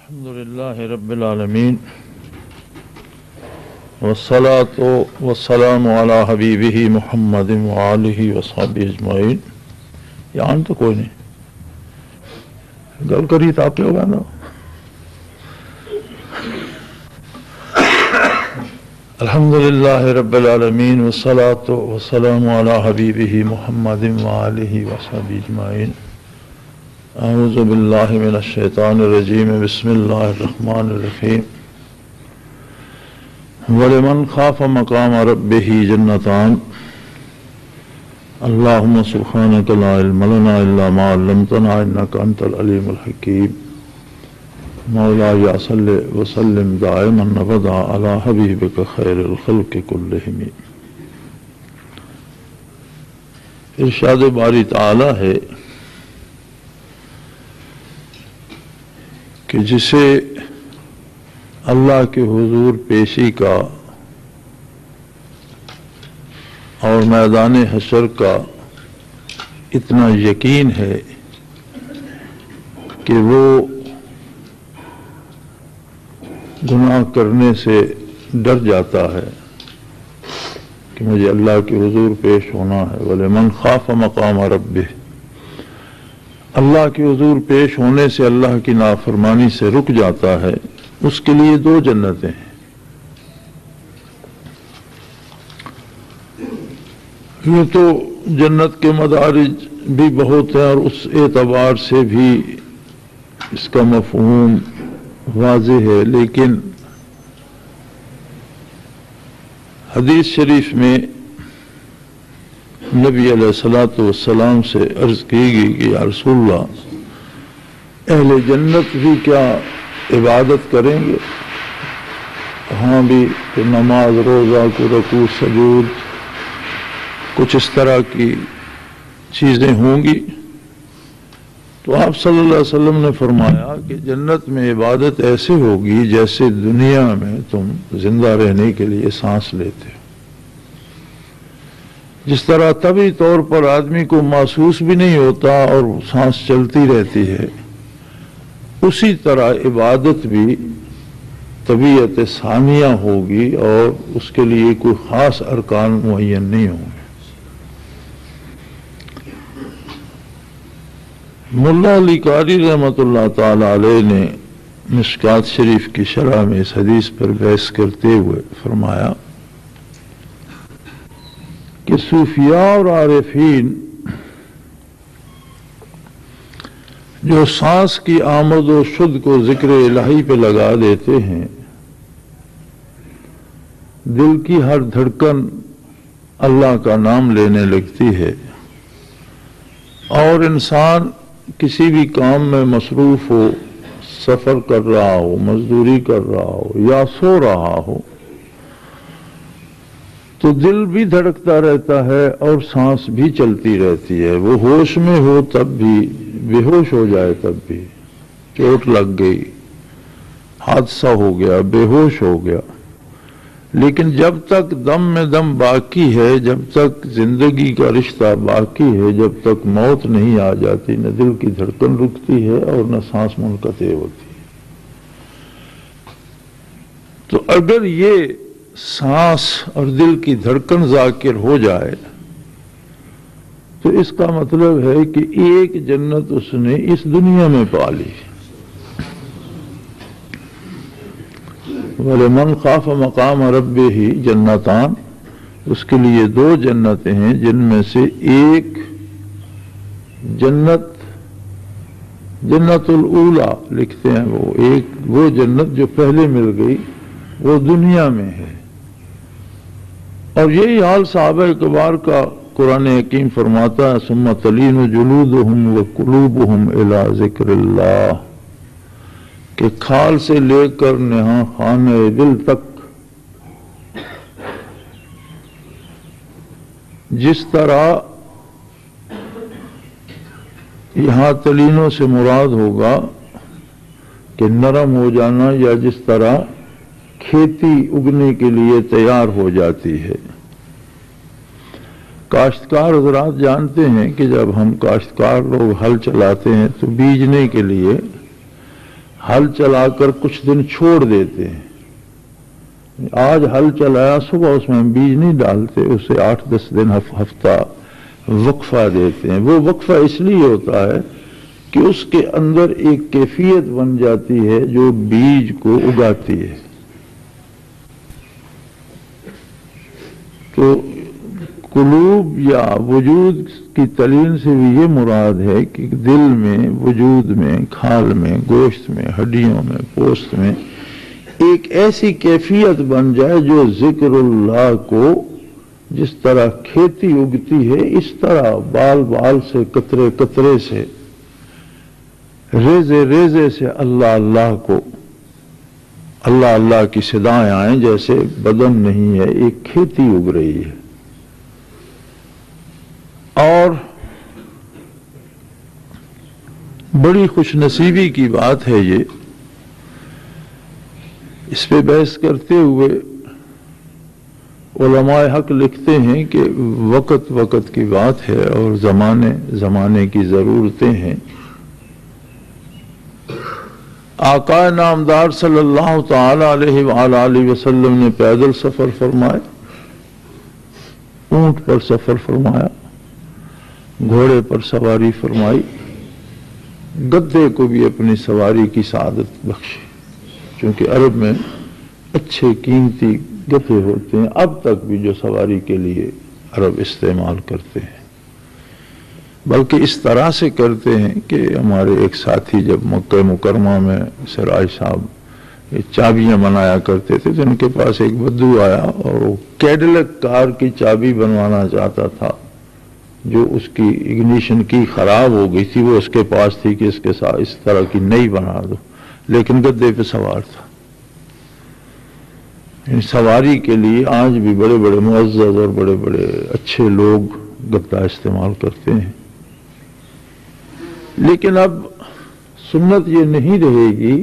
الحمد لله رب العالمين والصلاة والسلام على حبیبہ محمد وآلہ وصحبہ اجمعین. یہاں تو کوئی نہیں گل کری تو آپ ہوگا نا. الحمد للہ رب العالمین والصلاة والسلام على حبیبہ محمد وآلہ وصحبہ اجمعین. اعوذ باللہ من الشیطان الرجیم. بسم اللہ الرحمن الرحیم. وَلِمَنْ خَافَ مَقَامَ رَبِّهِ جَنَّتَانِ. اللہم سبحانک لا علم لنا الا ما علمتنا انک انت العلیم الحکیم. مولاي صل وسلم دائما ابدا على حبیبک خیر الخلق کلہم. ارشاد باری تعالی ہے کہ جسے اللہ کے حضور پیشی کا اور میدان حشر کا اتنا یقین ہے کہ وہ گناہ کرنے سے ڈر جاتا ہے کہ مجھے اللہ کے حضور پیش ہونا ہے. وَلِمَنْ خَافَ مَقَامَ رَبِّهِ. اللہ کے حضور پیش ہونے سے اللہ کی نافرمانی سے رک جاتا ہے. اس کے لیے دو جنتیں ہیں. یہ تو جنت کے مدارج بھی بہت ہیں اور اس اعتبار سے بھی اس کا مفہوم واضح ہے، لیکن حدیث شریف میں نبی علیہ الصلوۃ والسلام سے عرض کی گئی کہ یا رسول اللہ، اہل جنت بھی کیا عبادت کریں گے؟ ہاں بھی کہ نماز، روزہ، کو رکوع، سجود، کچھ اس طرح کی چیزیں ہوں گی. تو آپ صلی اللہ علیہ وسلم نے فرمایا کہ جنت میں عبادت ایسے ہوگی جیسے دنیا میں تم زندہ رہنے کے لیے سانس لیتے ہو. جس طرح طبعی طور پر آدمی کو محسوس بھی نہیں ہوتا اور سانس چلتی رہتی ہے، اسی طرح عبادت بھی طبیعت ثانیہ ہوگی اور اس کے لیے کوئی خاص ارکان معین نہیں ہوں گے. ملا علی قاری رحمۃ اللہ تعالی علیہ نے مشکات شریف کی شرح میں اس حدیث پر بحث کرتے ہوئے فرمایا کہ صوفیاء اور عارفین جو سانس کی آمد و شد کو ذکر الہی پہ لگا دیتے ہیں، دل کی ہر دھڑکن اللہ کا نام لینے لگتی ہے، اور انسان کسی بھی کام میں مصروف ہو، سفر کر رہا ہو، مزدوری کر رہا ہو یا سو رہا ہو، تو دل بھی دھڑکتا رہتا ہے اور سانس بھی چلتی رہتی ہے. وہ ہوش میں ہو تب بھی، بے ہوش ہو جائے تب بھی، چوٹ لگ گئی، حادثہ ہو گیا، بے ہوش ہو گیا، لیکن جب تک دم میں دم باقی ہے، جب تک زندگی کا رشتہ باقی ہے، جب تک موت نہیں آ جاتی، نہ دل کی دھڑکن رکتی ہے اور نہ سانس منقطع ہوتی ہے. تو اگر یہ سانس اور دل کی دھڑکن ذاکر ہو جائے تو اس کا مطلب ہے کہ ایک جنت اس نے اس دنیا میں پا لی. وَلِمَنْ خَافَ مَقَامَ رَبِّهِ جَنَّتَانِ. اس کے لیے دو جنتیں ہیں جن میں سے ایک جنت الاولیٰ لکھتے ہیں، وہ جنت جو پہلے مل گئی وہ دنیا میں ہے. اور یہی حال صحابہ کبار کا قرآن حکیم فرماتا ہے ثم تلین جلودہم وقلوبہم الی ذکر اللہ، کہ کھال سے لے کر نہاں خانہ دل تک جس طرح یہاں تلینوں سے مراد ہوگا کہ نرم ہو جانا، یا جس طرح کھیتی اگنے کے لیے تیار ہو جاتی ہے. کاشتکار حضرات جانتے ہیں کہ جب ہم کاشتکار لوگ ہل چلاتے ہیں تو بیجنے کے لیے ہل چلا کر کچھ دن چھوڑ دیتے ہیں. آج ہل چلایا صبح اس میں بیج نہیں ڈالتے, اسے 8-10 دن ہفتہ وقفہ دیتے ہیں. وہ وقفہ اس لیے ہوتا ہے کہ اس کے اندر ایک کیفیت بن جاتی ہے جو بیج کو اگاتی ہے. تو قلوب یا وجود کی تلین سے بھی یہ مراد ہے کہ دل میں, وجود میں, کھال میں, گوشت میں, ہڈیوں میں, پوست میں ایک ایسی کیفیت بن جائے جو ذکر اللہ کو جس طرح کھیتی اگتی ہے اس طرح بال بال سے, قطرے قطرے سے, ریزے ریزے سے اللہ اللہ کو, اللہ اللہ کی صدائیں آئیں جیسے بدن نہیں ہے, ایک کھیتی اگ رہی ہے. اور بڑی خوش نصیبی کی بات ہے یہ. اس پہ بحث کرتے ہوئے علماء حق لکھتے ہیں کہ وقت وقت کی بات ہے اور زمانے زمانے کی ضرورتیں ہیں. آقا نامدار صلی اللہ تعالی علیہ وآلہ وسلم نے پیدل سفر فرمائے, اونٹ پر سفر فرمایا, گھوڑے پر سواری فرمائی, گدے کو بھی اپنی سواری کی سعادت بخشی. چونکہ عرب میں اچھے قیمتی گدے ہوتے ہیں, اب تک بھی جو سواری کے لیے عرب استعمال کرتے ہیں. بلکہ اس طرح سے کرتے ہیں کہ ہمارے ایک ساتھی جب مکہ مکرمہ میں سراج صاحب یہ چابیاں بنایا کرتے تھے تو ان کے پاس ایک بدو آیا اور وہ کیڈلک کار کی چابی بنوانا چاہتا تھا جو اس کی اگنیشن کی خراب ہو گئی تھی. وہ اس کے پاس تھی کہ اس کے ساتھ اس طرح کی نئی بنا دو, لیکن گدے پہ سوار تھا. سواری کے لیے آج بھی بڑے بڑے معزز اور بڑے بڑے اچھے لوگ گدا استعمال کرتے ہیں. لیکن اب سنت یہ نہیں رہے گی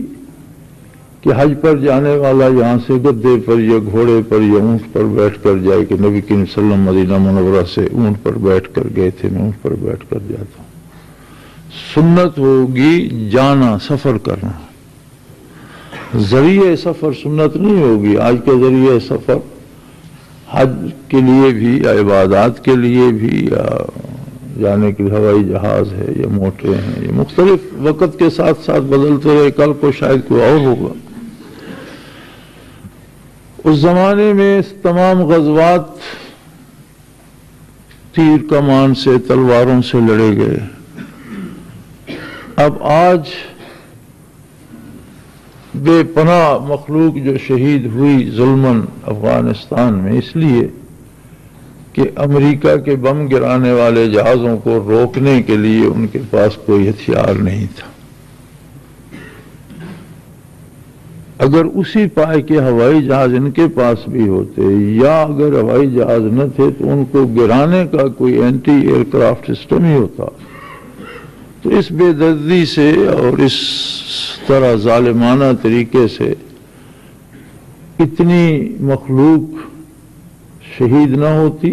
کہ حج پر جانے والا یہاں سے گدے پر یا گھوڑے پر یا اونٹ پر بیٹھ کر جائے کہ نبی کریم صلی اللہ علیہ وسلم مدینہ منورہ سے اونٹ پر بیٹھ کر گئے تھے, میں اونٹ پر بیٹھ کر جاتا ہوں. سنت ہوگی جانا, سفر کرنا. ذریعہ سفر سنت نہیں ہوگی. آج کے ذریعہ سفر حج کے لیے بھی یا عبادات کے لیے بھی یا جانے کے لیے ہوائی جہاز ہے یا موٹریں ہیں, یہ مختلف وقت کے ساتھ ساتھ بدلتے رہے. کل کو شاید کوئی اور ہوگا. اس زمانے میں تمام غزوات تیر کمان سے, تلواروں سے لڑے گئے. اب آج بے پناہ مخلوق جو شہید ہوئی ظلماً افغانستان میں, اس لیے کہ امریکہ کے بم گرانے والے جہازوں کو روکنے کے لیے ان کے پاس کوئی ہتھیار نہیں تھا. اگر اسی پائے کے ہوائی جہاز ان کے پاس بھی ہوتے یا اگر ہوائی جہاز نہ تھے تو ان کو گرانے کا کوئی اینٹی ایئر کرافٹ سسٹم ہی ہوتا. تو اس بے دردی سے اور اس طرح ظالمانہ طریقے سے اتنی مخلوق شہید نہ ہوتی,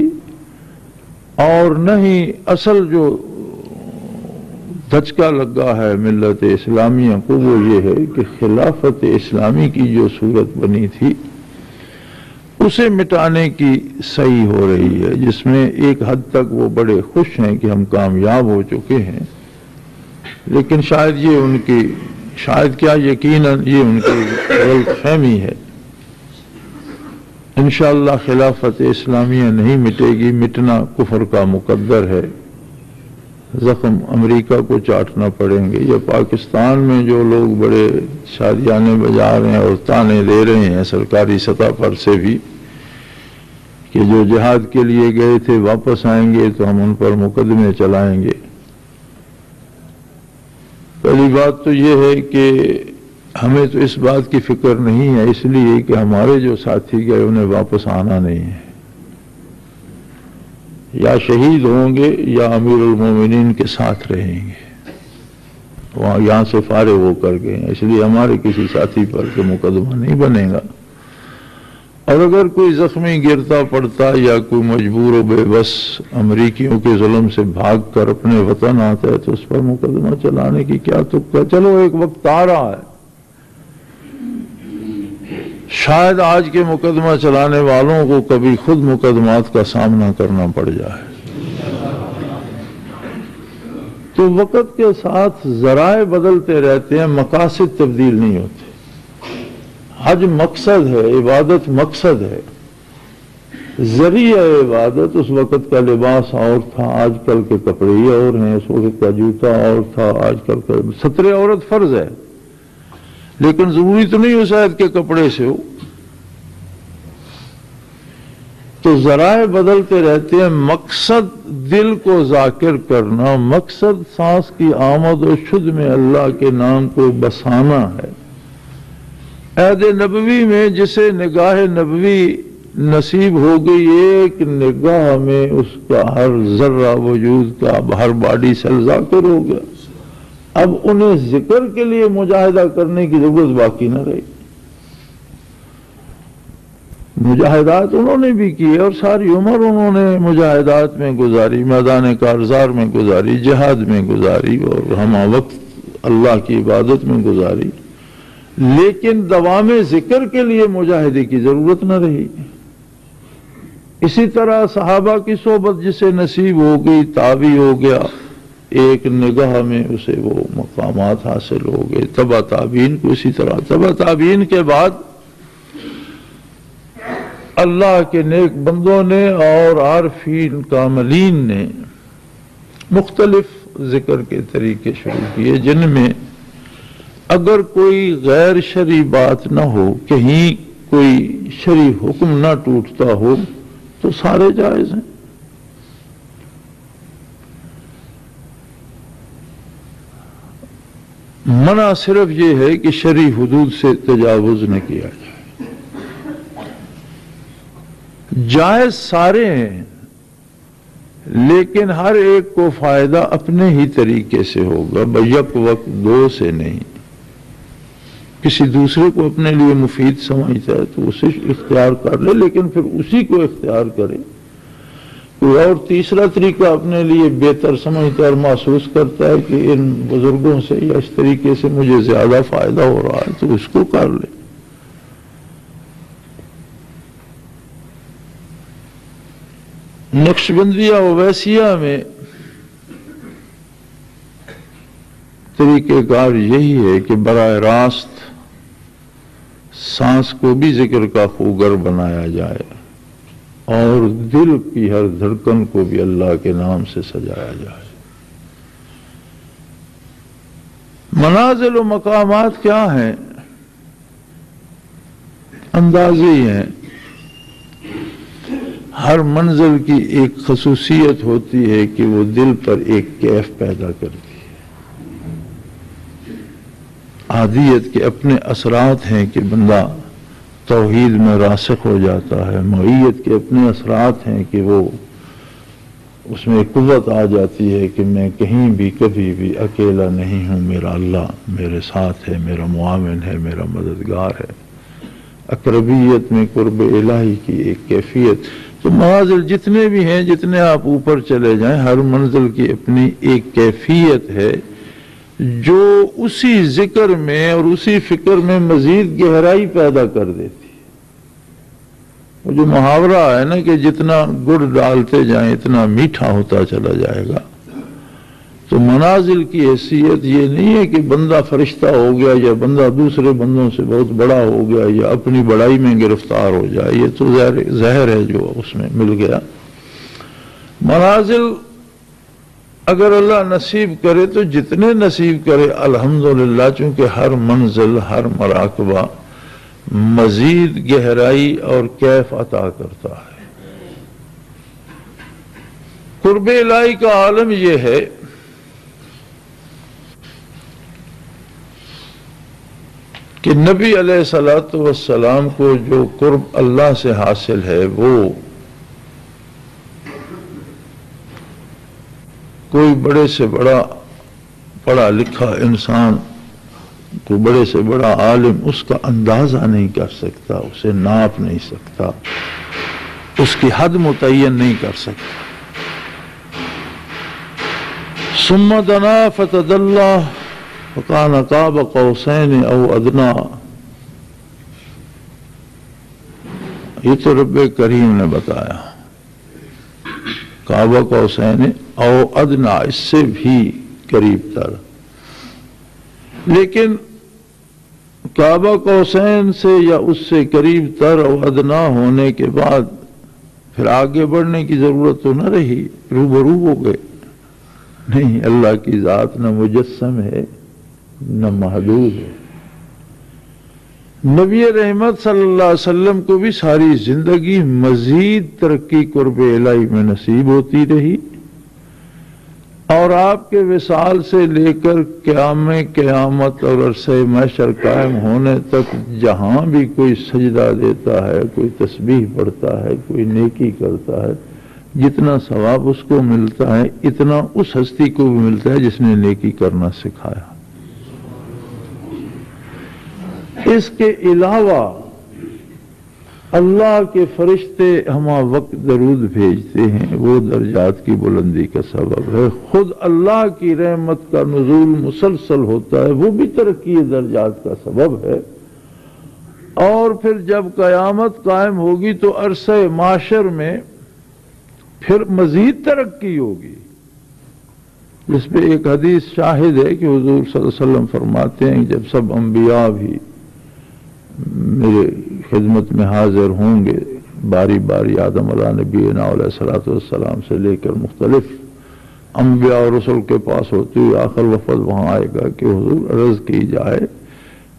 اور نہ ہی اصل جو دھچکا لگا ہے ملت اسلامیہ کو وہ یہ ہے کہ خلافت اسلامی کی جو صورت بنی تھی اسے مٹانے کی صحیح ہو رہی ہے, جس میں ایک حد تک وہ بڑے خوش ہیں کہ ہم کامیاب ہو چکے ہیں. لیکن شاید یہ ان کی, شاید کیا یقیناً یہ ان کی غلط فہمی ہے. انشاءاللہ خلافت اسلامیہ نہیں مٹے گی, مٹنا کفر کا مقدر ہے. زخم امریکہ کو چاٹنا پڑیں گے. یا پاکستان میں جو لوگ بڑے شادیانے بجا رہے ہیں اور تانے دے رہے ہیں سرکاری سطح پر سے بھی کہ جو جہاد کے لیے گئے تھے واپس آئیں گے تو ہم ان پر مقدمے چلائیں گے. پہلی بات تو یہ ہے کہ ہمیں تو اس بات کی فکر نہیں ہے, اس لیے کہ ہمارے جو ساتھی گئے انہیں واپس آنا نہیں ہے. یا شہید ہوں گے یا امیر المومنین کے ساتھ رہیں گے, وہاں یہاں سے فارغ ہو کر گئے, اس لیے ہمارے کسی ساتھی پر کوئی مقدمہ نہیں بنے گا. اور اگر کوئی زخمی گرتا پڑتا یا کوئی مجبور و بے بس امریکیوں کے ظلم سے بھاگ کر اپنے وطن آتا ہے تو اس پر مقدمہ چلانے کی کیا تک. چلو ایک وقت آ رہا ہے شاید آج کے مقدمہ چلانے والوں کو کبھی خود مقدمات کا سامنا کرنا پڑ جائے۔ تو وقت کے ساتھ ذرائع بدلتے رہتے ہیں، مقاصد تبدیل نہیں ہوتے۔ حج مقصد ہے، عبادت مقصد ہے، ذریعہ عبادت اس وقت کا لباس اور تھا، آج کل کے کپڑے ہی اور ہیں، اس وقت کا جوتا اور تھا، آج کل کا ستر عورت فرض ہے، لیکن ضروری تو نہیں اس عید کے کپڑے سے ہو۔ تو ذرائع بدلتے رہتے ہیں، مقصد دل کو ذاکر کرنا، مقصد سانس کی آمد و شد میں اللہ کے نام کو بسانا ہے۔ عہد نبوی میں جسے نگاہ نبوی نصیب ہو گئی، ایک نگاہ میں اس کا ہر ذرہ وجود کا ہر باڈی سیل ذاکر ہو گیا، اب انہیں ذکر کے لیے مجاہدہ کرنے کی ضرورت باقی نہ رہی۔ مجاہدات انہوں نے بھی کیے اور ساری عمر انہوں نے مجاہدات میں گزاری، میدان کارزار میں گزاری، جہاد میں گزاری اور ہمہ وقت اللہ کی عبادت میں گزاری، لیکن دوام ذکر کے لیے مجاہدے کی ضرورت نہ رہی۔ اسی طرح صحابہ کی صحبت جسے نصیب ہو گئی، تابع ہو گیا، ایک نگاہ میں اسے وہ مقامات حاصل ہو گئے۔ تبع تابعین کو اسی طرح، تبع تابعین کے بعد اللہ کے نیک بندوں نے اور عارفین کاملین نے مختلف ذکر کے طریقے شروع کیے، جن میں اگر کوئی غیر شرعی بات نہ ہو، کہیں کوئی شرعی حکم نہ ٹوٹتا ہو تو سارے جائز ہیں۔ منع صرف یہ ہے کہ شرعی حدود سے تجاوز نہ کیا جائے۔ جائز سارے ہیں، لیکن ہر ایک کو فائدہ اپنے ہی طریقے سے ہوگا، بیک وقت دو سے نہیں۔ کسی دوسرے کو اپنے لیے مفید سمجھتا ہے تو اسے اختیار کر لے، لیکن پھر اسی کو اختیار کرے۔ کوئی اور تیسرا طریقہ اپنے لیے بہتر سمجھتا ہے اور محسوس کرتا ہے کہ ان بزرگوں سے یا اس طریقے سے مجھے زیادہ فائدہ ہو رہا ہے تو اس کو کر لے۔ نقشبندیہ اویسیہ میں طریقہ کار یہی ہے کہ براہ راست سانس کو بھی ذکر کا خوگر بنایا جائے اور دل کی ہر دھڑکن کو بھی اللہ کے نام سے سجایا جائے۔ منازل و مقامات کیا ہیں؟ اندازے ہی ہیں۔ ہر منزل کی ایک خصوصیت ہوتی ہے کہ وہ دل پر ایک کیف پیدا کرتی ہے۔ عادیت کے اپنے اثرات ہیں کہ بندہ توحید میں راسخ ہو جاتا ہے، معیت کے اپنے اثرات ہیں کہ وہ اس میں قوت آ جاتی ہے کہ میں کہیں بھی کبھی بھی اکیلا نہیں ہوں، میرا اللہ میرے ساتھ ہے، میرا معاون ہے، میرا مددگار ہے۔ اقربیت میں قرب الہی کی ایک کیفیت۔ تو منازل جتنے بھی ہیں، جتنے آپ اوپر چلے جائیں، ہر منزل کی اپنی ایک کیفیت ہے جو اسی ذکر میں اور اسی فکر میں مزید گہرائی پیدا کر دیتی ہے۔ وہ جو محاورہ ہے نا کہ جتنا گڑ ڈالتے جائیں اتنا میٹھا ہوتا چلا جائے گا، تو منازل کی حیثیت یہ نہیں ہے کہ بندہ فرشتہ ہو گیا یا بندہ دوسرے بندوں سے بہت بڑا ہو گیا یا اپنی بڑائی میں گرفتار ہو جائے، یہ تو زہر ہے جو اس میں مل گیا۔ منازل اگر اللہ نصیب کرے تو جتنے نصیب کرے الحمدللہ، چونکہ ہر منزل ہر مراقبہ مزید گہرائی اور کیف عطا کرتا ہے۔ قرب الہی کا عالم یہ ہے کہ نبی علیہ الصلوۃ والسلام کو جو قرب اللہ سے حاصل ہے وہ کوئی بڑے سے بڑا پڑھا لکھا انسان، کوئی بڑے سے بڑا عالم اس کا اندازہ نہیں کر سکتا، اسے ناپ نہیں سکتا، اس کی حد متعین نہیں کر سکتا۔ ثم دنا فتدلى فكان قاب قوسين او ادنى، یہ تو رب کریم نے بتایا، کعبہ قوسین او ادنا، اس سے بھی قریب تر۔ لیکن کعبہ قوسین سے یا اس سے قریب تر او ادنا ہونے کے بعد پھر آگے بڑھنے کی ضرورت تو نہ رہی، روبرو ہو گئے۔ نہیں، اللہ کی ذات نہ مجسم ہے نہ محدود ہے۔ نبی رحمت صلی اللہ علیہ وسلم کو بھی ساری زندگی مزید ترقی قرب الہی میں نصیب ہوتی رہی، اور آپ کے وصال سے لے کر قیامت اور عرصہ محشر قائم ہونے تک جہاں بھی کوئی سجدہ دیتا ہے، کوئی تسبیح پڑھتا ہے، کوئی نیکی کرتا ہے، جتنا ثواب اس کو ملتا ہے اتنا اس ہستی کو بھی ملتا ہے جس نے نیکی کرنا سکھایا۔ اس کے علاوہ اللہ کے فرشتے ہمہ وقت درود بھیجتے ہیں، وہ درجات کی بلندی کا سبب ہے۔ خود اللہ کی رحمت کا نزول مسلسل ہوتا ہے، وہ بھی ترقی درجات کا سبب ہے۔ اور پھر جب قیامت قائم ہوگی تو عرصہ معاشر میں پھر مزید ترقی ہوگی، جس پہ ایک حدیث شاہد ہے کہ حضور صلی اللہ علیہ وسلم فرماتے ہیں جب سب انبیاء بھی میرے خدمت میں حاضر ہوں گے، باری باری آدم علیہ نبینا علیہ الصلوۃ والسلام سے لے کر مختلف انبیاء اور رسل کے پاس ہوتے ہوئے آخر وفد وہاں آئے گا کہ حضور عرض کی جائے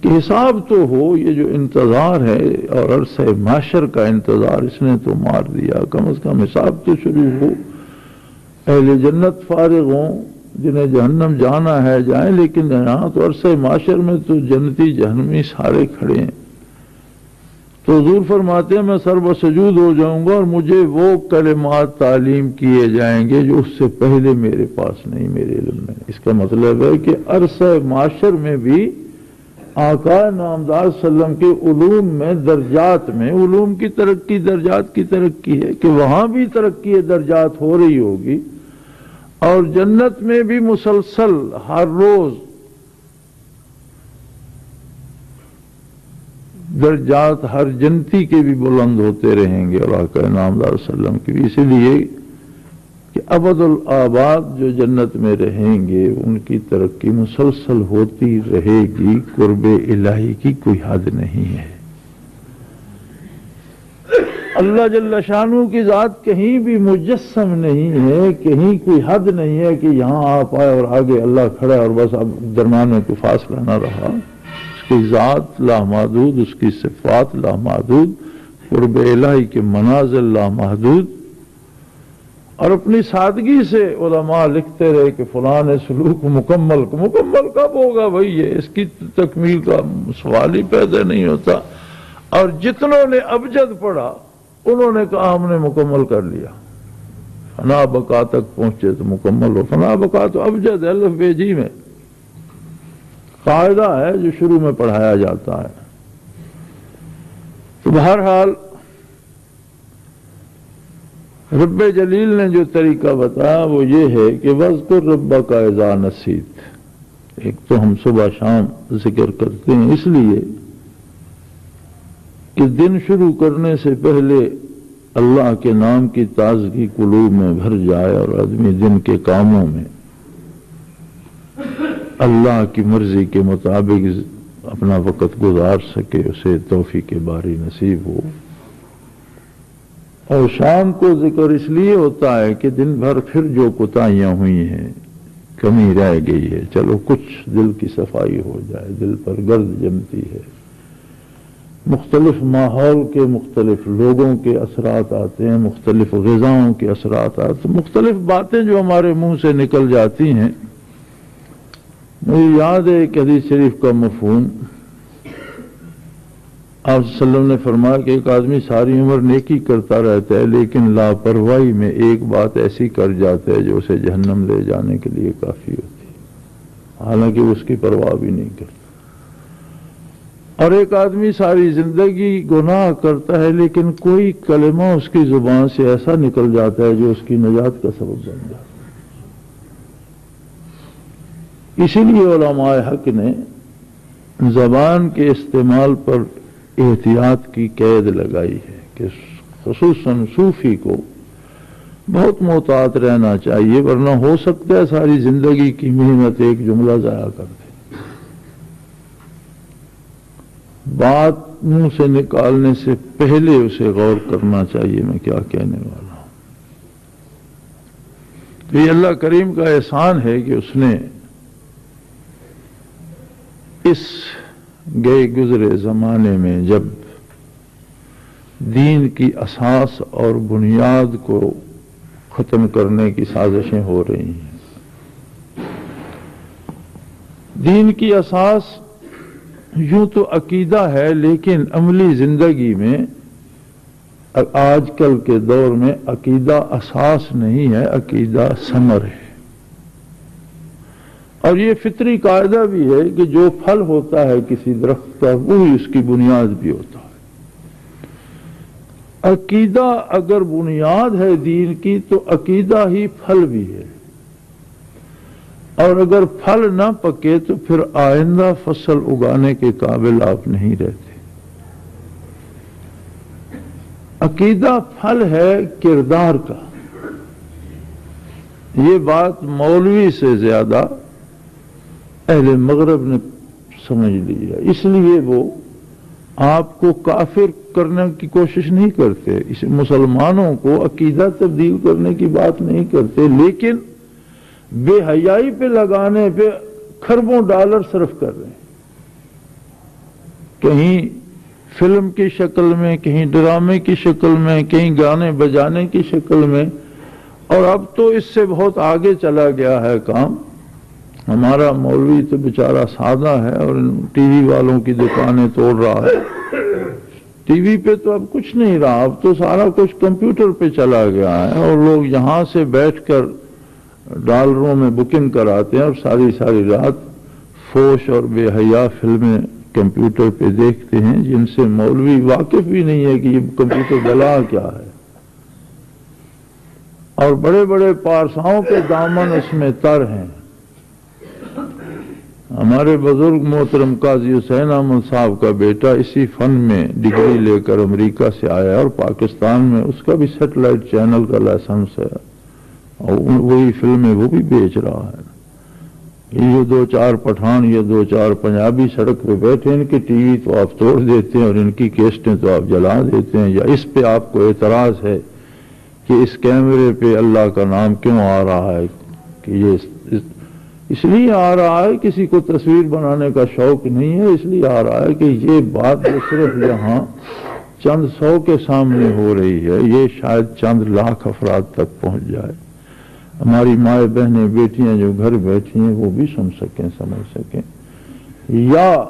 کہ حساب تو ہو، یہ جو انتظار ہے اور عرصہ محشر کا انتظار اس نے تو مار دیا، کم از کم حساب تو شروع ہو، اہل جنت فارغ ہوں، جنہیں جہنم جانا ہے جائیں، لیکن یہاں تو عرصہ معاشر میں تو جنتی جہنمی سارے کھڑے ہیں۔ تو حضور فرماتے ہیں میں سر بسجود ہو جاؤں گا اور مجھے وہ کلمات تعلیم کیے جائیں گے جو اس سے پہلے میرے پاس نہیں، میرے علم میں۔ اس کا مطلب ہے کہ عرصہ معاشر میں بھی آقا نامدار صلی اللہ علیہ وسلم کے علوم میں، درجات میں، علوم کی ترقی درجات کی ترقی ہے کہ وہاں بھی ترقی درجات ہو رہی ہوگی، اور جنت میں بھی مسلسل ہر روز درجات ہر جنتی کے بھی بلند ہوتے رہیں گے، اور آقا نامدار صلی اللہ علیہ وسلم کی بھی، اسی لیے کہ ابد الآباد جو جنت میں رہیں گے ان کی ترقی مسلسل ہوتی رہے گی، قرب الہی کی کوئی حد نہیں ہے۔ اللہ جل شانہ کی ذات کہیں بھی مجسم نہیں ہے، کہیں کوئی حد نہیں ہے کہ یہاں آپ آئے اور آگے اللہ کھڑا ہے اور بس اب درمیان میں کوئی فاصلہ نہ رہا۔ اس کی ذات لامحدود، اس کی صفات لامحدود، قرب الہی کے منازل لامحدود، اور اپنی سادگی سے علماء لکھتے رہے کہ فلاں سلوک مکمل کب ہوگا بھئی، یہ اس کی تکمیل کا سوال ہی پیدا نہیں ہوتا۔ اور جتنوں نے ابجد پڑھا انہوں نے کہا ہم نے مکمل کر لیا، فنا بقا تک پہنچے تو مکمل ہو۔ فنا بقا تو ابجد الف بے جی میں قاعدہ ہے جو شروع میں پڑھایا جاتا ہے۔ تو بہرحال رب جلیل نے جو طریقہ بتایا وہ یہ ہے کہ وَاذْكُرْ رَبَّكَ اِذَا نَسِيتَ۔ ایک تو ہم صبح شام ذکر کرتے ہیں اس لیے کہ دن شروع کرنے سے پہلے اللہ کے نام کی تازگی قلوب میں بھر جائے اور آدمی دن کے کاموں میں اللہ کی مرضی کے مطابق اپنا وقت گزار سکے، اسے توفیق باری نصیب ہو۔ اور شام کو ذکر اس لیے ہوتا ہے کہ دن بھر پھر جو کوتاہیاں ہوئی ہیں، کمی رہ گئی ہے، چلو کچھ دل کی صفائی ہو جائے، دل پر گرد جمتی ہے، مختلف ماحول کے مختلف لوگوں کے اثرات آتے ہیں، مختلف غذاؤں کے اثرات آتے ہیں، مختلف باتیں جو ہمارے منہ سے نکل جاتی ہیں۔ مجھے یاد ہے ایک حدیث شریف کا مفہوم، آپ صلی اللہ علیہ وسلم نے فرمایا کہ ایک آدمی ساری عمر نیکی کرتا رہتا ہے لیکن لاپرواہی میں ایک بات ایسی کر جاتا ہے جو اسے جہنم لے جانے کے لیے کافی ہوتی ہے، حالانکہ اس کی پرواہ بھی نہیں کرتا۔ اور ایک آدمی ساری زندگی گناہ کرتا ہے لیکن کوئی کلمہ اس کی زبان سے ایسا نکل جاتا ہے جو اس کی نجات کا سبب بن جاتا ہے۔ اسی لیے علماء حق نے زبان کے استعمال پر احتیاط کی قید لگائی ہے کہ کہ خصوصاً صوفی کو بہت محتاط رہنا چاہیے، ورنہ ہو سکتا ہے ساری زندگی کی محنت ایک جملہ ضائع کر دے۔ بات منہ سے نکالنے سے پہلے اسے غور کرنا چاہیے میں کیا کہنے والا ہوں۔ تو یہ اللہ کریم کا احسان ہے کہ اس نے اس گئے گزرے زمانے میں جب دین کی اساس اور بنیاد کو ختم کرنے کی سازشیں ہو رہی ہیں۔ دین کی اساس یوں تو عقیدہ ہے، لیکن عملی زندگی میں آج کل کے دور میں عقیدہ اساس نہیں ہے، عقیدہ ثمر ہے۔ اور یہ فطری قاعدہ بھی ہے کہ جو پھل ہوتا ہے کسی درخت کا وہی اس کی بنیاد بھی ہوتا ہے۔ عقیدہ اگر بنیاد ہے دین کی تو عقیدہ ہی پھل بھی ہے، اور اگر پھل نہ پکے تو پھر آئندہ فصل اگانے کے قابل آپ نہیں رہتے۔ عقیدہ پھل ہے کردار کا۔ یہ بات مولوی سے زیادہ اہل مغرب نے سمجھ لی ہے، اس لیے وہ آپ کو کافر کرنے کی کوشش نہیں کرتے، اس مسلمانوں کو عقیدہ تبدیل کرنے کی بات نہیں کرتے، لیکن بے حیائی پہ لگانے پہ کھربوں ڈالر صرف کر رہے ہیں، کہیں فلم کی شکل میں، کہیں ڈرامے کی شکل میں، کہیں گانے بجانے کی شکل میں، اور اب تو اس سے بہت آگے چلا گیا ہے کام۔ ہمارا مولوی تو بیچارہ سادہ ہے اور ٹی وی والوں کی دکانیں توڑ رہا ہے۔ ٹی وی پہ تو اب کچھ نہیں رہا، اب تو سارا کچھ کمپیوٹر پہ چلا گیا ہے، اور لوگ یہاں سے بیٹھ کر ڈالروں میں بکنگ کراتے ہیں اور ساری ساری رات فوش اور بے حیا فلمیں کمپیوٹر پہ دیکھتے ہیں، جن سے مولوی واقف بھی نہیں ہے کہ یہ کمپیوٹر بلا کیا ہے، اور بڑے بڑے پارساؤں کے دامن اس میں تر ہیں۔ ہمارے بزرگ محترم قاضی حسین احمد صاحب کا بیٹا اسی فن میں ڈگری لے کر امریکہ سے آیا، اور پاکستان میں اس کا بھی سیٹلائٹ چینل کا لائسنس ہے، اور وہی فلمیں وہ بھی بیچ رہا ہے۔ یہ دو چار پٹھان یا دو چار پنجابی سڑک پہ بیٹھے، ان کے ٹی وی تو آپ توڑ دیتے ہیں اور ان کی کیسٹیں تو آپ جلا دیتے ہیں، یا اس پہ آپ کو اعتراض ہے کہ اس کیمرے پہ اللہ کا نام کیوں آ رہا ہے، کہ یہ اس لیے آ رہا ہے، کسی کو تصویر بنانے کا شوق نہیں ہے، اس لیے آ رہا ہے کہ یہ بات جو صرف یہاں چند سو کے سامنے ہو رہی ہے، یہ شاید چند لاکھ افراد تک پہنچ جائے، ہماری مائیں بہنیں بیٹیاں جو گھر بیٹھی ہیں وہ بھی سن سکیں، سمجھ سکیں۔ یا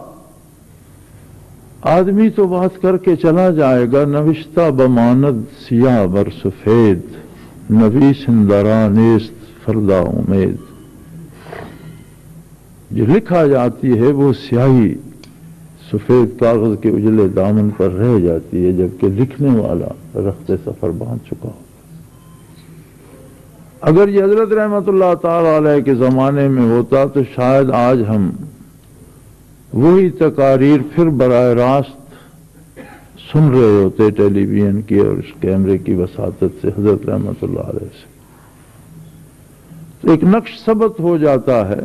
آدمی تو بات کر کے چلا جائے گا، نوشتہ بماند سیاہ بر سفید، نویس درا نیست فردا امید، جو لکھا جاتی ہے وہ سیاہی سفید کاغذ کے اجلے دامن پر رہ جاتی ہے، جبکہ لکھنے والا رخت سفر باندھ چکا ہو۔ اگر یہ حضرت رحمت اللہ تعالی علیہ کے زمانے میں ہوتا تو شاید آج ہم وہی تقاریر پھر براہ راست سن رہے ہوتے ٹیلی ویژن کی اور اس کیمرے کی وساطت سے حضرت رحمت اللہ علیہ سے۔ تو ایک نقش ثبت ہو جاتا ہے،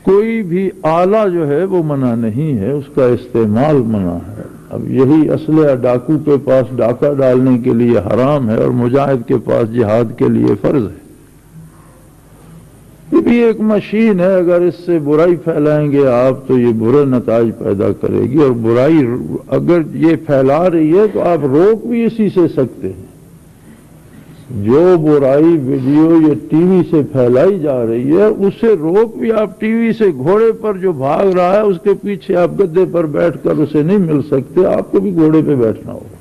کوئی بھی آلہ جو ہے وہ منع نہیں ہے، اس کا استعمال منع ہے۔ اب یہی اسلحہ ڈاکو کے پاس ڈاکہ ڈالنے کے لیے حرام ہے اور مجاہد کے پاس جہاد کے لیے فرض ہے۔ یہ بھی ایک مشین ہے، اگر اس سے برائی پھیلائیں گے آپ تو یہ برے نتائج پیدا کرے گی، اور برائی اگر یہ پھیلا رہی ہے تو آپ روک بھی اسی سے سکتے ہیں۔ جو برائی ویڈیو یا ٹی وی سے پھیلائی جا رہی ہے اسے روک بھی آپ ٹی وی سے، گھوڑے پر جو بھاگ رہا ہے اس کے پیچھے آپ گدے پر بیٹھ کر اسے نہیں مل سکتے، آپ کو بھی گھوڑے پہ بیٹھنا ہوگا۔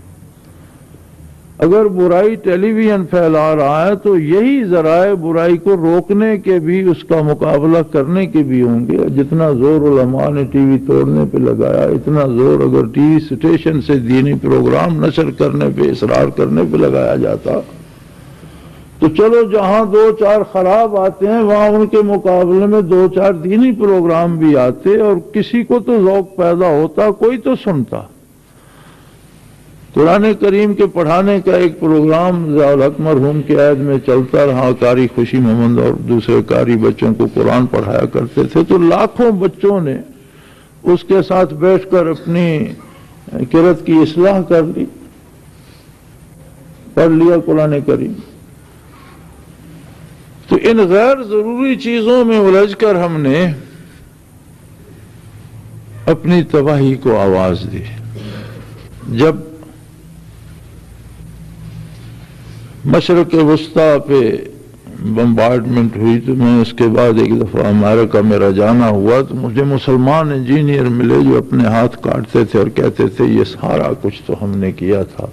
اگر برائی ٹیلی ویژن پھیلا رہا ہے تو یہی ذرائع برائی کو روکنے کے بھی، اس کا مقابلہ کرنے کے بھی ہوں گے۔ جتنا زور علماء نے ٹی وی توڑنے پہ لگایا، اتنا زور اگر ٹی وی اسٹیشن سے دینی پروگرام نشر کرنے پہ، اصرار کرنے پہ لگایا جاتا تو چلو جہاں دو چار خراب آتے ہیں وہاں ان کے مقابلے میں دو چار دینی پروگرام بھی آتے، اور کسی کو تو ذوق پیدا ہوتا، کوئی تو سنتا۔ قرآن کریم کے پڑھانے کا ایک پروگرام ضیاء الحق مرحوم کے عہد میں چلتا رہا. قاری خوشی محمد اور دوسرے قاری بچوں کو قرآن پڑھایا کرتے تھے، تو لاکھوں بچوں نے اس کے ساتھ بیٹھ کر اپنی قرأت کی اصلاح کر لی، پڑھ لیا قرآن کریم. تو ان غیر ضروری چیزوں میں الجھ کر ہم نے اپنی تباہی کو آواز دی. جب مشرق وسطیٰ پہ بمبارڈمنٹ ہوئی تو میں اس کے بعد ایک دفعہ امریکہ میرا جانا ہوا تو مجھے مسلمان انجینئر ملے جو اپنے ہاتھ کاٹتے تھے اور کہتے تھے یہ سارا کچھ تو ہم نے کیا تھا،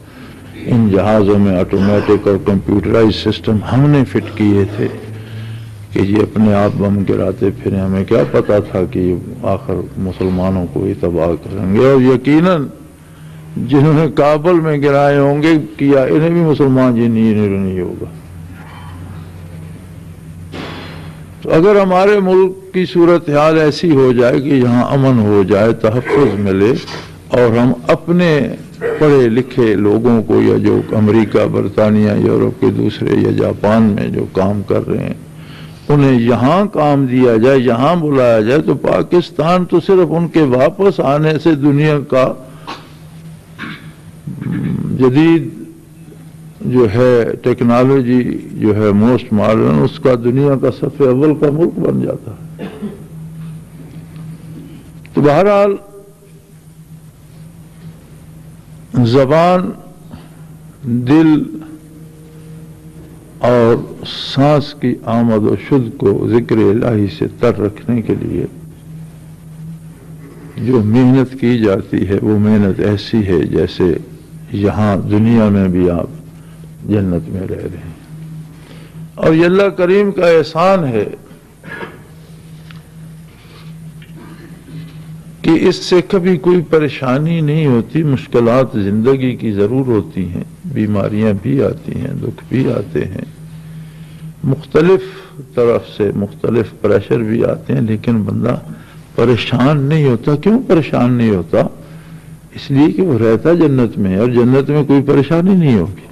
ان جہازوں میں آٹومیٹک اور کمپیوٹرائز سسٹم ہم نے فٹ کیے تھے کہ یہ اپنے آپ بم گراتے پھریں، ہمیں کیا پتا تھا کہ یہ آخر مسلمانوں کو ہی تباہ کریں گے. اور یقیناً جنہوں نے کابل میں گرائے ہوں گے کیا، انہیں بھی مسلمان انجینئر نہیں ہوگا. تو اگر ہمارے ملک کی صورتحال ایسی ہو جائے کہ یہاں امن ہو جائے، تحفظ ملے، اور ہم اپنے پڑھے لکھے لوگوں کو، یا جو امریکہ، برطانیہ، یورپ کے دوسرے، یا جاپان میں جو کام کر رہے ہیں، انہیں یہاں کام دیا جائے، یہاں بلایا جائے، تو پاکستان تو صرف ان کے واپس آنے سے دنیا کا جدید جو ہے ٹیکنالوجی جو ہے موسٹ ماڈرن، اس کا دنیا کا صف اول کا ملک بن جاتا ہے. تو بہرحال زبان، دل اور سانس کی آمد و شد کو ذکر الہی سے تر رکھنے کے لیے جو محنت کی جاتی ہے، وہ محنت ایسی ہے جیسے یہاں دنیا میں بھی آپ جنت میں رہ رہے ہیں. اور یہ اللہ کریم کا احسان ہے کہ اس سے کبھی کوئی پریشانی نہیں ہوتی. مشکلات زندگی کی ضرور ہوتی ہیں، بیماریاں بھی آتی ہیں، دکھ بھی آتے ہیں، مختلف طرف سے مختلف پریشر بھی آتے ہیں، لیکن بندہ پریشان نہیں ہوتا. کیوں پریشان نہیں ہوتا؟ اس لیے کہ وہ رہتا جنت میں، اور جنت میں کوئی پریشانی نہیں ہوگی.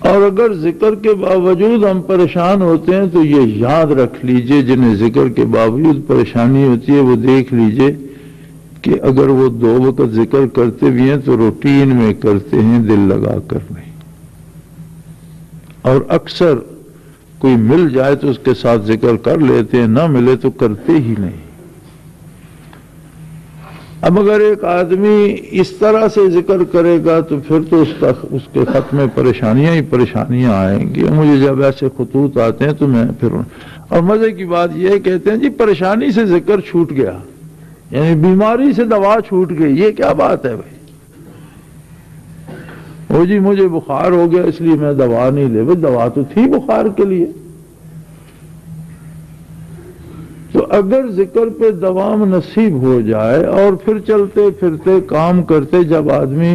اور اگر ذکر کے باوجود ہم پریشان ہوتے ہیں تو یہ یاد رکھ لیجئے، جنہیں ذکر کے باوجود پریشانی ہوتی ہے وہ دیکھ لیجئے کہ اگر وہ 2 وقت ذکر کرتے بھی ہیں تو روٹین میں کرتے ہیں، دل لگا کر نہیں. اور اکثر کوئی مل جائے تو اس کے ساتھ ذکر کر لیتے ہیں، نہ ملے تو کرتے ہی نہیں. اب اگر ایک آدمی اس طرح سے ذکر کرے گا تو پھر تو اس کے خط میں پریشانیاں ہی پریشانیاں آئیں گی. مجھے جب ایسے خطوط آتے ہیں تو میں پھر، اور مزے کی بات یہ کہتے ہیں جی پریشانی سے ذکر چھوٹ گیا، یعنی بیماری سے دوا چھوٹ گئی. یہ کیا بات ہے بھائی؟ وہ جی مجھے بخار ہو گیا اس لیے میں دوا نہیں لے. بھائی دوا تو تھی بخار کے لیے. تو اگر ذکر پہ دوام نصیب ہو جائے اور پھر چلتے پھرتے کام کرتے جب آدمی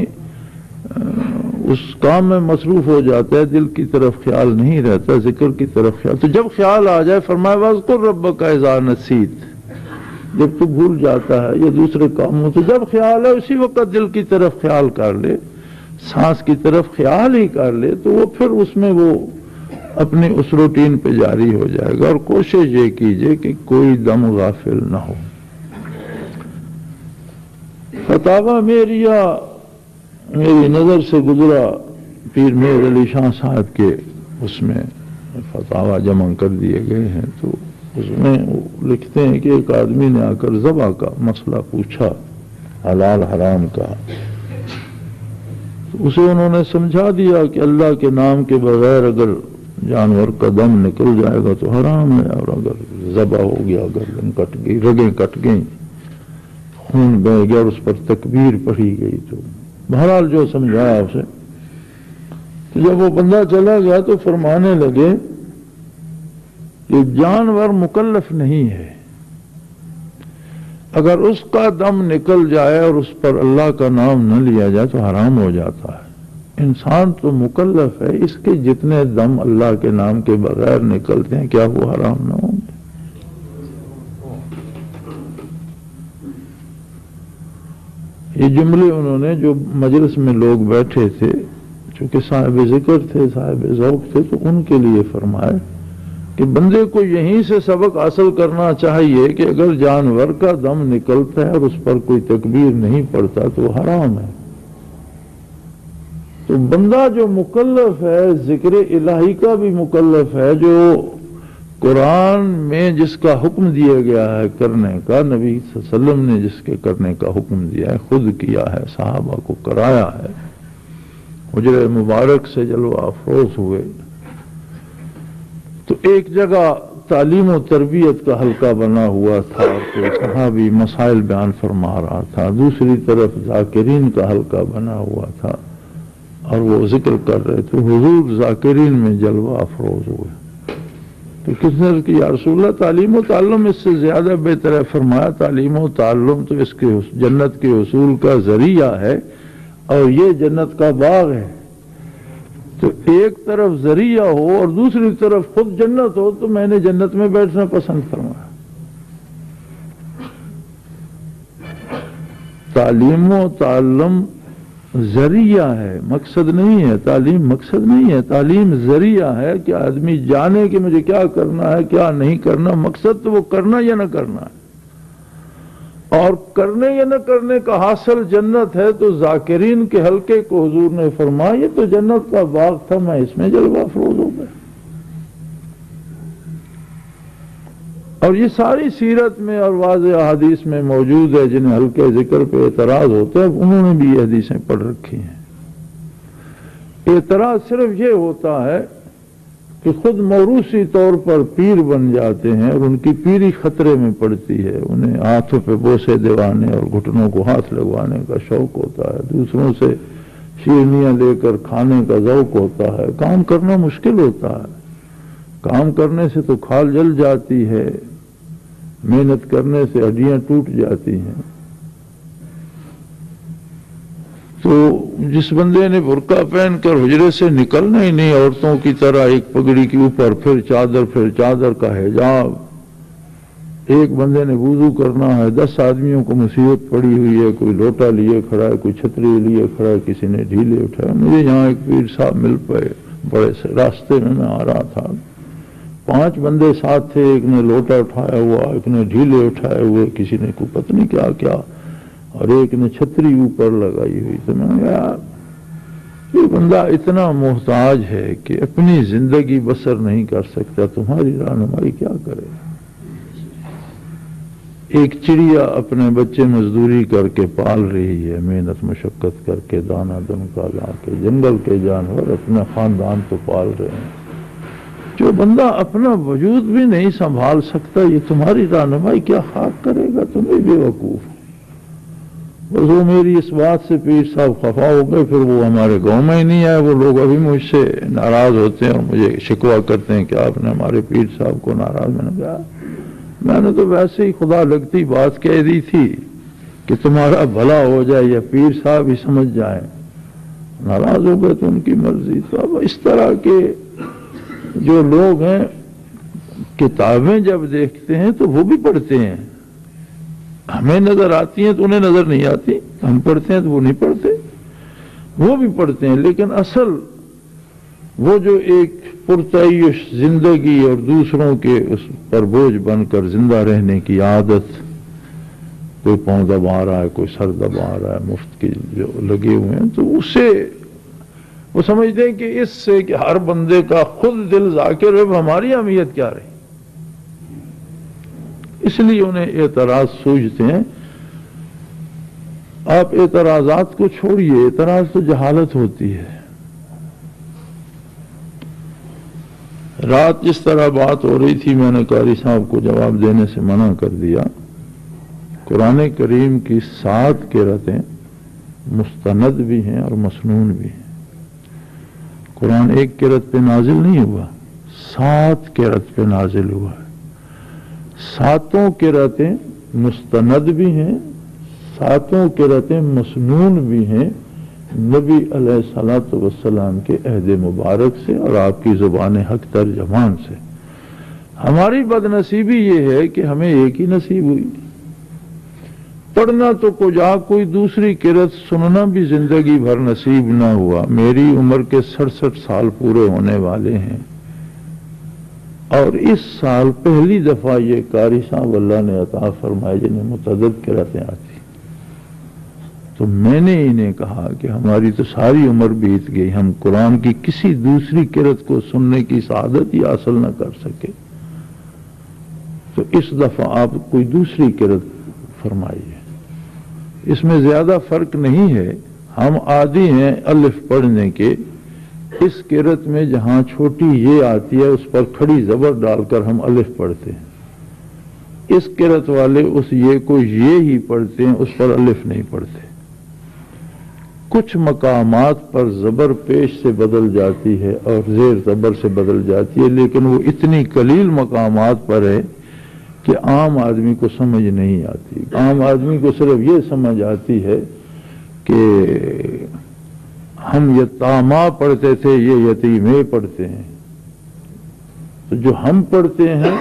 اس کام میں مصروف ہو جاتا ہے، دل کی طرف خیال نہیں رہتا، ذکر کی طرف خیال، تو جب خیال آ جائے فرمایا وَاذْكُرْ رَبَّكَ إِذَا نَسِيتَ، جب تو بھول جاتا ہے یا دوسرے کاموں، تو جب خیال ہے اسی وقت دل کی طرف خیال کر لے، سانس کی طرف خیال ہی کر لے، تو وہ پھر اس میں وہ اپنے اس روٹین پہ جاری ہو جائے گا. اور کوشش یہ کیجئے کہ کوئی دم غافل نہ ہو. فتاوی میریہ میری نظر سے گزرا، پیر میر علی شاہ صاحب کے اس میں فتاوی جمع کر دیے گئے ہیں. تو اس میں لکھتے ہیں کہ ایک آدمی نے آ کر ذبح کا مسئلہ پوچھا، حلال حرام کا. تو اسے انہوں نے سمجھا دیا کہ اللہ کے نام کے بغیر اگر جانور کا دم نکل جائے گا تو حرام ہے، اور اگر ذبح ہو گیا، گردن کٹ گئی، رگیں کٹ گئیں، خون بہہ گیا اور اس پر تکبیر پڑھی گئی، تو بہرحال جو سمجھایا اسے. تو جب وہ بندہ چلا گیا تو فرمانے لگے کہ جانور مکلف نہیں ہے، اگر اس کا دم نکل جائے اور اس پر اللہ کا نام نہ لیا جائے تو حرام ہو جاتا ہے. انسان تو مکلف ہے، اس کے جتنے دم اللہ کے نام کے بغیر نکلتے ہیں کیا وہ حرام نہ ہوں گے؟ یہ جملے انہوں نے جو مجلس میں لوگ بیٹھے تھے چونکہ صاحب ذکر تھے صاحب ذوق تھے تو ان کے لیے فرمائے کہ بندے کو یہیں سے سبق حاصل کرنا چاہیے کہ اگر جانور کا دم نکلتا ہے اور اس پر کوئی تکبیر نہیں پڑتا تو وہ حرام ہے. تو بندہ جو مکلف ہے ذکر الہی کا بھی مکلف ہے، جو قرآن میں جس کا حکم دیا گیا ہے کرنے کا، نبی صلی اللہ علیہ وسلم نے جس کے کرنے کا حکم دیا ہے، خود کیا ہے، صحابہ کو کرایا ہے، حجر مبارک سے جلوہ افروز ہوئے. تو ایک جگہ تعلیم و تربیت کا حلقہ بنا ہوا تھا اور کوئی صحابی مسائل بیان فرما رہا تھا، دوسری طرف ذاکرین کا حلقہ بنا ہوا تھا اور وہ ذکر کر رہے تھے. حضور ذاکرین میں جلوہ افروز ہوئے تو کس نے کہ یا رسول اللہ تعلیم و تعلم اس سے زیادہ بہتر ہے. فرمایا تعلیم و تعلم تو اس کے جنت کے حصول کا ذریعہ ہے اور یہ جنت کا باغ ہے. تو ایک طرف ذریعہ ہو اور دوسری طرف خود جنت ہو تو میں نے جنت میں بیٹھنا پسند فرمایا. تعلیم و تعلم ذریعہ ہے، مقصد نہیں ہے. تعلیم مقصد نہیں ہے، تعلیم ذریعہ ہے کہ آدمی جانے کہ مجھے کیا کرنا ہے کیا نہیں کرنا. مقصد تو وہ کرنا یا نہ کرنا ہے، اور کرنے یا نہ کرنے کا حاصل جنت ہے. تو ذاکرین کے حلقے کو حضور نے فرمایا یہ تو جنت کا باغ تھا، میں اس میں جلوہ افروز ہو گیا. اور یہ ساری سیرت میں اور واضح احادیث میں موجود ہے. جنہیں حلقے ذکر پہ اعتراض ہوتا ہے انہوں نے بھی یہ حدیثیں پڑھ رکھی ہیں. اعتراض صرف یہ ہوتا ہے کہ خود موروثی طور پر پیر بن جاتے ہیں اور ان کی پیری خطرے میں پڑتی ہے. انہیں ہاتھوں پہ بوسے دیوانے اور گھٹنوں کو ہاتھ لگوانے کا شوق ہوتا ہے، دوسروں سے شیرنیاں لے کر کھانے کا ذوق ہوتا ہے. کام کرنا مشکل ہوتا ہے، کام کرنے سے تو کھال جل جاتی ہے، محنت کرنے سے ہڈیاں ٹوٹ جاتی ہیں. تو جس بندے نے برقع پہن کر حجرے سے نکلنا ہی نہیں، عورتوں کی طرح ایک پگڑی کے اوپر پھر چادر کا حجاب، ایک بندے نے وضو کرنا ہے، 10 آدمیوں کو مصیبت پڑی ہوئی ہے، کوئی لوٹا لیے کھڑا ہے، کوئی چھتری لیے کھڑا ہے، کسی نے ڈھیلے اٹھایا. مجھے یہاں ایک پیر صاحب مل پائے بڑے سے راستے میں آ رہا تھا، 5 بندے ساتھ تھے، ایک نے لوٹا اٹھایا ہوا، ایک نے ڈھیلے اٹھائے ہوئے، کسی نے کو پتہ نہیں کیا کیا، اور ایک نے چھتری اوپر لگائی ہوئی. تو میں نے کہا یار یہ بندہ اتنا محتاج ہے کہ اپنی زندگی بسر نہیں کر سکتا، تمہاری رہنمائی کیا کرے. ایک چڑیا اپنے بچے مزدوری کر کے پال رہی ہے، محنت مشقت کر کے دانہ دن کا لا کے. جنگل کے جانور اپنا خاندان تو پال رہے ہیں. جو بندہ اپنا وجود بھی نہیں سنبھال سکتا یہ تمہاری رہنمائی کیا خاک کرے گا. تمہیں بے وقوف. بس وہ میری اس بات سے پیر صاحب خفا ہو گئے، پھر وہ ہمارے گاؤں میں ہی نہیں آئے. وہ لوگ ابھی مجھ سے ناراض ہوتے ہیں اور مجھے شکوہ کرتے ہیں کہ آپ نے ہمارے پیر صاحب کو ناراض. میں نے کہا میں نے تو ویسے ہی خدا لگتی بات کہہ دی تھی کہ تمہارا بھلا ہو جائے یا پیر صاحب ہی سمجھ جائیں. ناراض ہو گئے تو ان کی مرضی. تو اب اس طرح کے جو لوگ ہیں کتابیں جب دیکھتے ہیں تو وہ بھی پڑھتے ہیں، ہمیں نظر آتی ہیں تو انہیں نظر نہیں آتی، ہم پڑھتے ہیں تو وہ نہیں پڑھتے، وہ بھی پڑھتے ہیں. لیکن اصل وہ جو ایک پرتعیش زندگی اور دوسروں کے اس پر بوجھ بن کر زندہ رہنے کی عادت، کوئی پاؤں دبا رہا ہے، کوئی سر دبا رہا ہے، مفت کے جو لگے ہوئے ہیں، تو اسے وہ سمجھتے ہیں کہ اس سے کہ ہر بندے کا خود دل ذاکر ہے، ہماری اہمیت کیا رہی. اس لیے انہیں اعتراض سوچتے ہیں. آپ اعتراضات کو چھوڑیے، اعتراض تو جہالت ہوتی ہے. رات جس طرح بات ہو رہی تھی میں نے قاری صاحب کو جواب دینے سے منع کر دیا. قرآن کریم کی 7 قرأتیں مستند بھی ہیں اور مسنون بھی ہیں. قرآن ایک قرأت پہ نازل نہیں ہوا، 7 قرأت پہ نازل ہوا ہے. 7 قرأتیں مستند بھی ہیں، 7 قرأتیں مسنون بھی ہیں، نبی علیہ الصلوۃ والسلام کے عہد مبارک سے اور آپ کی زبان حق ترجمان سے. ہماری بدنصیبی یہ ہے کہ ہمیں ایک ہی نصیب ہوئی. پڑھنا تو کجا کوئی دوسری قرت سننا بھی زندگی بھر نصیب نہ ہوا. میری عمر کے 67 سال پورے ہونے والے ہیں اور اس سال پہلی دفعہ یہ قاری صاحب اللہ نے عطا فرمائے جنہیں متعدد قرتیں آتی. تو میں نے انہیں کہا کہ ہماری تو ساری عمر بیت گئی, ہم قرآن کی کسی دوسری قرت کو سننے کی سعادت ہی حاصل نہ کر سکے, تو اس دفعہ آپ کوئی دوسری قرت فرمائیے. اس میں زیادہ فرق نہیں ہے, ہم عادی ہیں الف پڑھنے کے. اس قرت میں جہاں چھوٹی یہ آتی ہے اس پر کھڑی زبر ڈال کر ہم الف پڑھتے ہیں. اس قرت والے اس یہ کو یہ ہی پڑھتے ہیں, اس پر الف نہیں پڑھتے. کچھ مقامات پر زبر پیش سے بدل جاتی ہے اور زیر زبر سے بدل جاتی ہے, لیکن وہ اتنی قلیل مقامات پر ہے کہ عام آدمی کو سمجھ نہیں آتی. عام آدمی کو صرف یہ سمجھ آتی ہے کہ ہم یتاما پڑھتے تھے, یہ یتیمے پڑھتے ہیں. تو جو ہم پڑھتے ہیں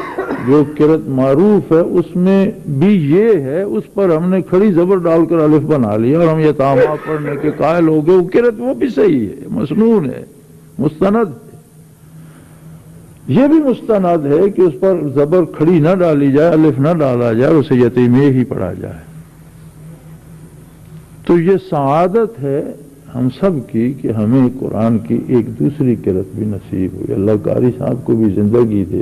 جو قرت معروف ہے اس میں بھی یہ ہے, اس پر ہم نے کھڑی زبر ڈال کر الف بنا لیا اور ہم یتاما پڑھنے کے قائل ہو گئے. وہ قرت وہ بھی صحیح ہے, مسنون ہے, مستند ہے. یہ بھی مستند ہے کہ اس پر زبر کھڑی نہ ڈالی جائے, الف نہ ڈالا جائے, اسے یتیمے ہی پڑھا جائے. تو یہ سعادت ہے ہم سب کی کہ ہمیں قرآن کی ایک دوسری قرت بھی نصیب ہوئی. اللہ قاری صاحب کو بھی زندگی دے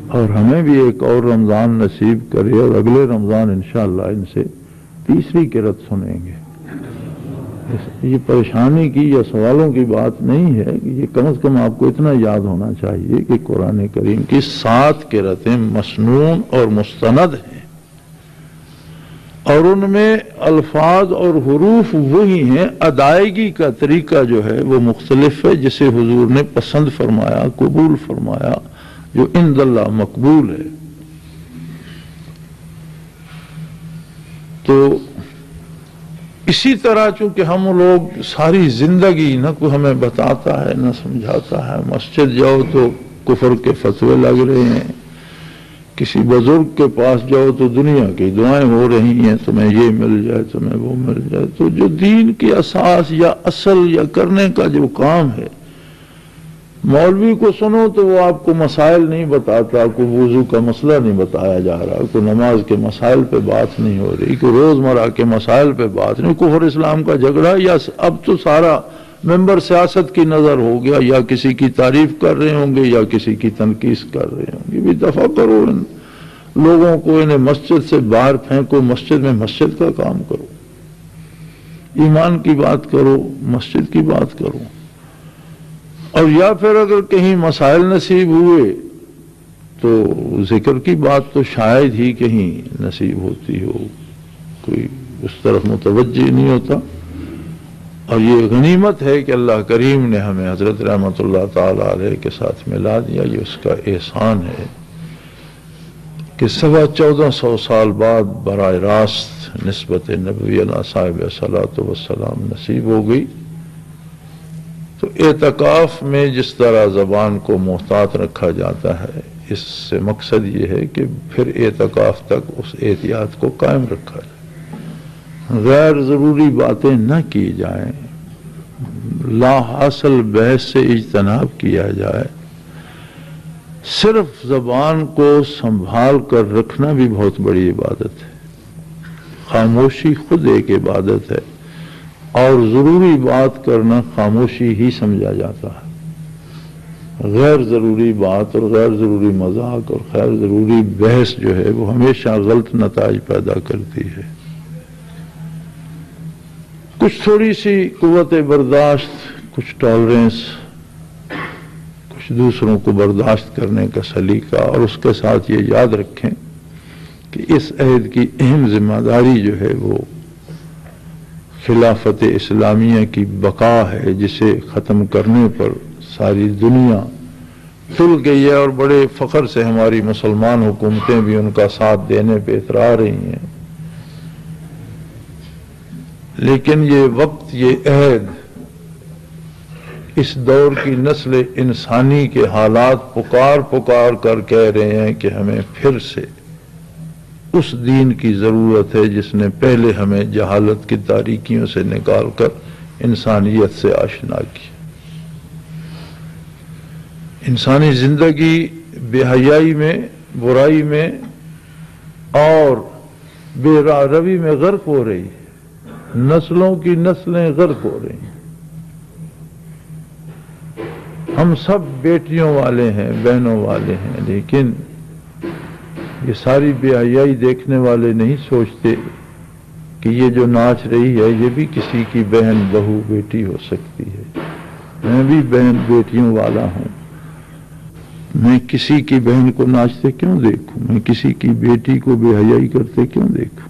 اور ہمیں بھی ایک اور رمضان نصیب کرے, اور اگلے رمضان انشاءاللہ ان سے تیسری قرت سنیں گے. یہ پریشانی کی یا سوالوں کی بات نہیں ہے, یہ کم از کم آپ کو اتنا یاد ہونا چاہیے کہ قرآن کریم کی 7 قرتیں مسنون اور مستند ہیں, اور ان میں الفاظ اور حروف وہی ہیں. ادائیگی کا طریقہ جو ہے وہ مختلف ہے, جسے حضور نے پسند فرمایا, قبول فرمایا, جو عند اللہ مقبول ہے. تو اسی طرح چونکہ ہم لوگ ساری زندگی نہ کوئی ہمیں بتاتا ہے نہ سمجھاتا ہے, مسجد جاؤ تو کفر کے فتوے لگ رہے ہیں, کسی بزرگ کے پاس جاؤ تو دنیا کی دعائیں ہو رہی ہیں, تمہیں یہ مل جائے, تمہیں وہ مل جائے. تو جو دین کی اساس یا اصل یا کرنے کا جو کام ہے, مولوی کو سنو تو وہ آپ کو مسائل نہیں بتاتا, کوئی وضو کا مسئلہ نہیں بتایا جا رہا, کوئی نماز کے مسائل پہ بات نہیں ہو رہی, کوئی روزمرہ کے مسائل پہ بات نہیں, کفر اسلام کا جھگڑا, یا اب تو سارا ممبر سیاست کی نظر ہو گیا, یا کسی کی تعریف کر رہے ہوں گے یا کسی کی تنقید کر رہے ہوں گے. بھی دفع کرو ان لوگوں کو, انہیں مسجد سے باہر پھینکو, مسجد میں مسجد کا کام کرو, ایمان کی بات کرو, مسجد کی بات کرو. اور یا پھر اگر کہیں مسائل نصیب ہوئے تو ذکر کی بات تو شاید ہی کہیں نصیب ہوتی ہو, کوئی اس طرف متوجہ نہیں ہوتا. اور یہ غنیمت ہے کہ اللہ کریم نے ہمیں حضرت رحمت اللہ تعالی علیہ کے ساتھ ملا دیا. یہ اس کا احسان ہے کہ 1450 سال بعد براہ راست نسبت نبوی علیہ صاحب صلاۃ وسلام نصیب ہو گئی. تو اعتکاف میں جس طرح زبان کو محتاط رکھا جاتا ہے, اس سے مقصد یہ ہے کہ پھر اعتکاف تک اس احتیاط کو قائم رکھا جائے, غیر ضروری باتیں نہ کی جائیں, لا حاصل بحث سے اجتناب کیا جائے. صرف زبان کو سنبھال کر رکھنا بھی بہت بڑی عبادت ہے. خاموشی خود ایک عبادت ہے, اور ضروری بات کرنا خاموشی ہی سمجھا جاتا ہے. غیر ضروری بات اور غیر ضروری مذاق اور غیر ضروری بحث جو ہے وہ ہمیشہ غلط نتائج پیدا کرتی ہے. کچھ تھوڑی سی قوت برداشت, کچھ ٹالرنس, کچھ دوسروں کو برداشت کرنے کا سلیقہ, اور اس کے ساتھ یہ یاد رکھیں کہ اس عہد کی اہم ذمہ داری جو ہے وہ خلافت اسلامیہ کی بقا ہے, جسے ختم کرنے پر ساری دنیا تل گئی ہے, اور بڑے فخر سے ہماری مسلمان حکومتیں بھی ان کا ساتھ دینے پہ اترا رہی ہیں. لیکن یہ وقت, یہ عہد, اس دور کی نسل انسانی کے حالات پکار پکار کر کہہ رہے ہیں کہ ہمیں پھر سے اس دین کی ضرورت ہے جس نے پہلے ہمیں جہالت کی تاریکیوں سے نکال کر انسانیت سے آشنا کی۔ انسانی زندگی بے حیائی میں، برائی میں اور بے راہ روی میں غرق ہو رہی ہے، نسلوں کی نسلیں غرق ہو رہی ہیں۔ ہم سب بیٹیوں والے ہیں، بہنوں والے ہیں، لیکن یہ ساری بے حیائی دیکھنے والے نہیں سوچتے کہ یہ جو ناچ رہی ہے یہ بھی کسی کی بہن، بہو، بیٹی ہو سکتی ہے۔ میں بھی بہن بیٹیوں والا ہوں، میں کسی کی بہن کو ناچتے کیوں دیکھوں؟ میں کسی کی بیٹی کو بے حیائی کرتے کیوں دیکھوں؟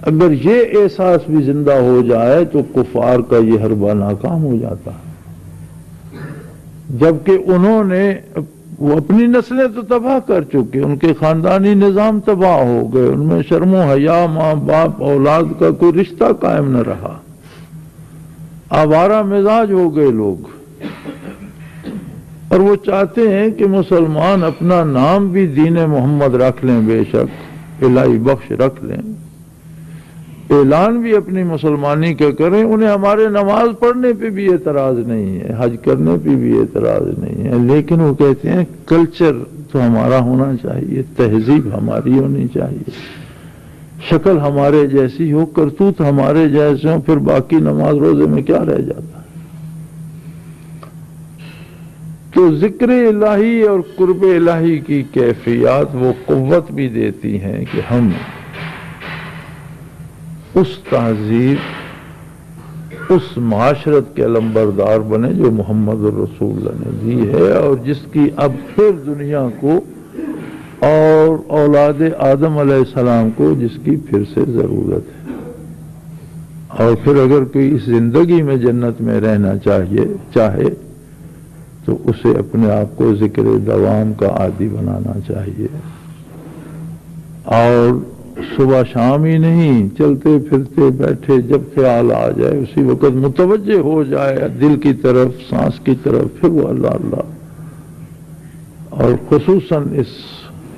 اگر یہ احساس بھی زندہ ہو جائے تو کفار کا یہ حربہ ناکام ہو جاتا ہے، جبکہ انہوں نے وہ اپنی نسلیں تو تباہ کر چکے، ان کے خاندانی نظام تباہ ہو گئے، ان میں شرم و حیا، ماں باپ اولاد کا کوئی رشتہ قائم نہ رہا، آوارہ مزاج ہو گئے لوگ، اور وہ چاہتے ہیں کہ مسلمان اپنا نام بھی دین محمد رکھ لیں، بے شک الہی بخش رکھ لیں، اعلان بھی اپنی مسلمانی کا کریں، انہیں ہمارے نماز پڑھنے پہ بھی اعتراض نہیں ہے، حج کرنے پہ بھی اعتراض نہیں ہے، لیکن وہ کہتے ہیں کلچر تو ہمارا ہونا چاہیے، تہذیب ہماری ہونی چاہیے، شکل ہمارے جیسی ہو، کرتوت ہمارے جیسے ہوں، پھر باقی نماز روزے میں کیا رہ جاتا ہے؟ تو ذکر الہی اور قرب الہی کی کیفیات وہ قوت بھی دیتی ہیں کہ ہم اس تہذیب، اس معاشرت کے علمبردار بنے جو محمد الرسول اللہ نے دی ہے، اور جس کی اب پھر دنیا کو اور اولاد آدم علیہ السلام کو جس کی پھر سے ضرورت ہے۔ اور پھر اگر کوئی اس زندگی میں جنت میں رہنا چاہے تو اسے اپنے آپ کو ذکر دوام کا عادی بنانا چاہیے، اور صبح شام ہی نہیں، چلتے پھرتے بیٹھے جب خیال آ جائے اسی وقت متوجہ ہو جائے دل کی طرف، سانس کی طرف، پھر وہ اللہ اللہ۔ اور خصوصاً اس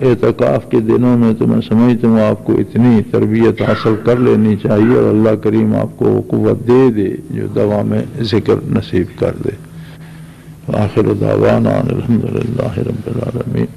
اعتکاف کے دنوں میں تو میں سمجھتا ہوں آپ کو اتنی تربیت حاصل کر لینی چاہیے، اور اللہ کریم آپ کو قوت دے جو دوام ذکر نصیب کر دے۔ آخر دعوانا الحمدللہ رب العالمین۔